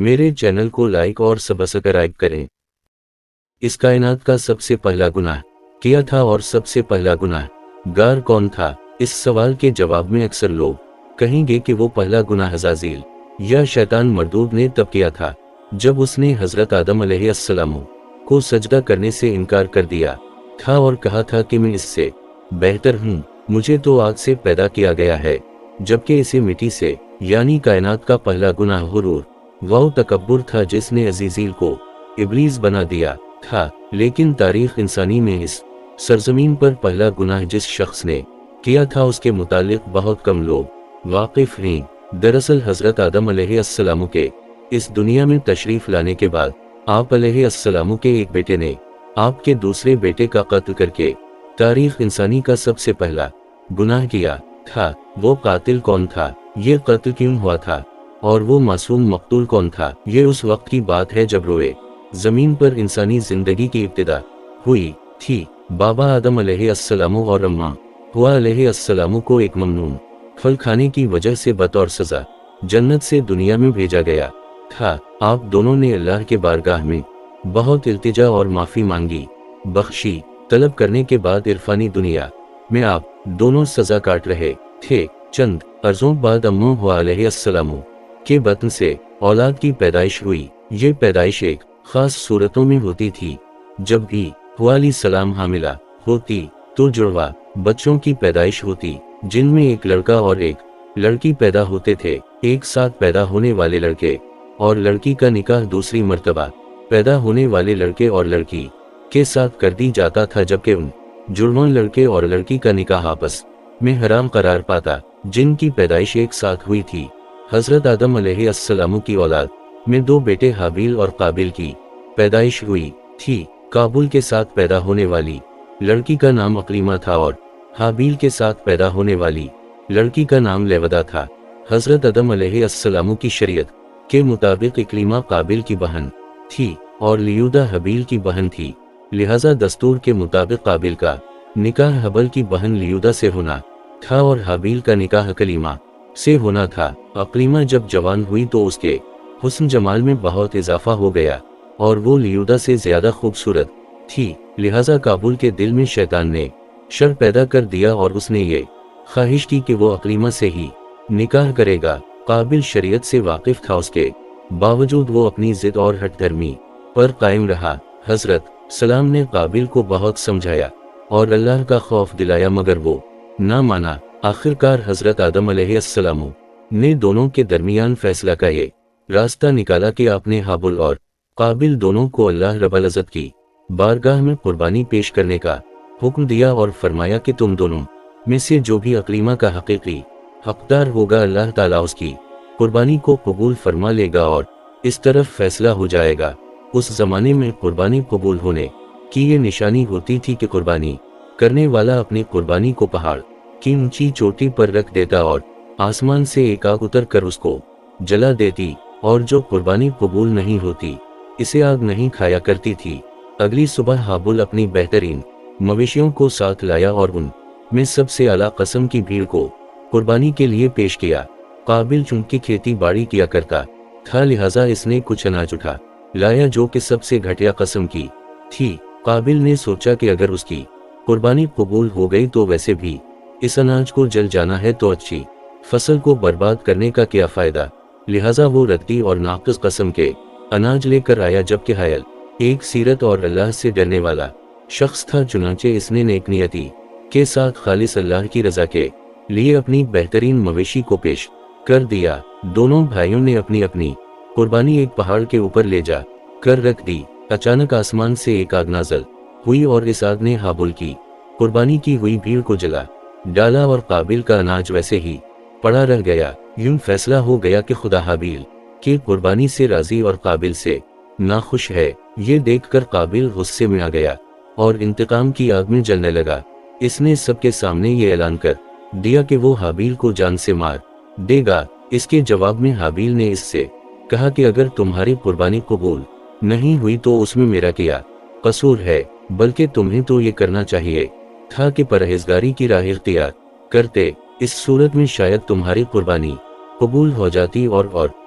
میرے چینل کو لائک اور سبسکرائب کریں۔ اس کائنات کا سب سے پہلا گناہ کیا تھا اور سب سے پہلا گناہ گار کون تھا؟ اس سوال کے جواب میں اکثر لوگ کہیں گے کہ وہ پہلا گناہ عزازیل یا شیطان مردود نے تب کیا تھا جب اس نے حضرت آدم علیہ السلام کو سجدہ کرنے سے انکار کر دیا تھا اور کہا تھا کہ میں اس سے بہتر ہوں، مجھے تو آگ سے پیدا کیا گیا ہے جبکہ اسے مٹی سے، یعنی کائنات کا پہلا گناہ غرور و تکبر تھا جس نے عزازیل کو ابلیس بنا دیا تھا۔ لیکن تاریخ انسانی میں اس سرزمین پر پہلا گناہ جس شخص نے کیا تھا اس کے متعلق بہت کم لوگ واقف ہیں۔ دراصل حضرت آدم علیہ السلام کے اس دنیا میں تشریف لانے کے بعد آپ علیہ السلام کے ایک بیٹے نے آپ کے دوسرے بیٹے کا قتل کر کے تاریخ انسانی کا سب سے پہلا گناہ کیا تھا۔ وہ قاتل کون تھا؟ یہ قتل کیوں ہوا تھا؟ اور وہ معصوم مقتول کون تھا؟ یہ اس وقت کی بات ہے جب روئے زمین پر انسانی زندگی کی ابتدا ہوئی تھی۔ بابا آدم علیہ السلام اور اماں حوا علیہ السلام کو ایک ممنوع پھل کھانے کی وجہ سے بطور سزا جنت سے دنیا میں بھیجا گیا تھا۔ آپ دونوں نے اللہ کے بارگاہ میں بہت التجا اور معافی مانگی، بخشی طلب کرنے کے بعد عرفانی دنیا میں آپ دونوں سزا کاٹ رہے تھے۔ چند عرصوں بعد اماں حوا علیہ السلام کے بطن سے اولاد کی پیدائش ہوئی۔ یہ پیدائش ایک خاص صورتوں میں ہوتی تھی۔ جب بھی حوا علیہ السلام حاملہ ہوتی تو جڑواں بچوں کی پیدائش ہوتی جن میں ایک لڑکا اور ایک لڑکی پیدا ہوتے تھے۔ ایک ساتھ پیدا ہونے والے لڑکے اور لڑکی کا نکاح دوسری مرتبہ پیدا ہونے والے لڑکے اور لڑکی کے ساتھ کر دی جاتا تھا، جبکہ ان جڑواں لڑکے اور لڑکی کا نکاح آپس میں حرام قرار پاتا جن کی پیدائش ایک ساتھ ہوئی تھی۔ حضرت آدم علیہ السلام کی اولاد میں دو بیٹے حابیل اور قابیل کی پیدائش ہوئی تھی۔ قابیل کے ساتھ پیدا ہونے والی لڑکی کا نام اقلیمہ تھا اور حابیل کے ساتھ پیدا ہونے والی لڑکی کا نام لیودا تھا۔ حضرت آدم علیہ السلام کی شریعت کے مطابق اقلیمہ قابیل کی بہن تھی اور لیودا حابیل کی بہن تھی، لہذا دستور کے مطابق قابیل کا نکاح حابیل کی بہن لیودا سے ہونا تھا اور حابیل کا نکاح اقلیمہ سے ہونا تھا۔ اقلیمہ جب جوان ہوئی تو اس کے حسن جمال میں بہت اضافہ ہو گیا اور وہ لیودا سے زیادہ خوبصورت تھی، لہذا قابیل کے دل میں شیطان نے شر پیدا کر دیا اور اس نے یہ خواہش کی کہ وہ اقلیمہ سے ہی نکاح کرے گا۔ قابیل شریعت سے واقف تھا، اس کے باوجود وہ اپنی ضد اور ہٹ دھرمی پر قائم رہا۔ حضرت سلام نے قابیل کو بہت سمجھایا اور اللہ کا خوف دلایا مگر وہ نہ مانا۔ آخرکار حضرت آدم علیہ السلام نے دونوں کے درمیان فیصلہ کا یہ راستہ نکالا کہ آپ نے حابیل اور قابیل دونوں کو اللہ رب العزت کی بارگاہ میں قربانی پیش کرنے کا حکم دیا اور فرمایا کہ تم دونوں میں سے جو بھی اقلیمہ کا حقیقی حقدار ہوگا اللہ تعالیٰ اس کی قربانی کو قبول فرما لے گا اور اس طرف فیصلہ ہو جائے گا۔ اس زمانے میں قربانی قبول ہونے کی یہ نشانی ہوتی تھی کہ قربانی کرنے والا اپنی قربانی کو پہاڑ کی اونچی چوٹی پر رکھ دیتا اور آسمان سے ایک آگ اتر کر اس کو جلا دیتی، اور جو قربانی قبول نہیں ہوتی اسے آگ نہیں کھایا کرتی تھی۔ اگلی صبح حابیل اپنی بہترین مویشیوں کو ساتھ لایا اور ان میں سب سے اعلیٰ قسم کی بھیڑ کو قربانی کے لیے پیش کیا۔ قابیل چونکہ کھیتی باڑی کیا کرتا تھا لہٰذا اس نے کچھ اناج اٹھا لایا جو کہ سب سے گھٹیا قسم کی تھی۔ قابیل نے سوچا کہ اگر اس کی قربانی قبول ہو گئی تو ویسے بھی اس اناج کو جل جانا ہے تو اچھی فصل کو برباد کرنے کا کیا فائدہ، لہٰذا وہ ردی اور ناقص قسم کے اناج لے کر آیا، جبکہ حائل ایک سیرت اور اللہ سے ڈرنے والا شخص تھا، چنانچہ اس نے نیک نیتی کے ساتھ خالص اللہ کی رضا کے لیے اپنی بہترین مویشی کو پیش کر دیا۔ دونوں بھائیوں نے اپنی اپنی قربانی ایک پہاڑ کے اوپر لے جا کر رکھ دی۔ اچانک آسمان سے ایک آگ نازل ہوئی اور اس آگ نے حابیل کی قربانی کی ہوئی بھیڑ کو جلا ڈالا اور قابیل کا اناج ویسے ہی پڑا رہ گیا۔ یوں فیصلہ ہو گیا کہ خدا حابیل کی قربانی سے راضی اور قابیل سے ناخوش ہے۔ یہ دیکھ کر قابیل غصے میں آ گیا اور انتقام کی آگ میں جلنے لگا۔ اس نے سب کے سامنے یہ اعلان کر دیا کہ وہ حابیل کو جان سے مار دے گا۔ اس کے جواب میں حابیل نے اس سے کہا کہ اگر تمہاری قربانی قبول نہیں ہوئی تو اس میں میرا کیا قصور ہے، بلکہ تمہیں تو یہ کرنا چاہیے تھا کہ پرہیزگاری کی راہ اختیار کرتے، اس صورت میں شاید تمہاری قربانی قبول ہو جاتی اور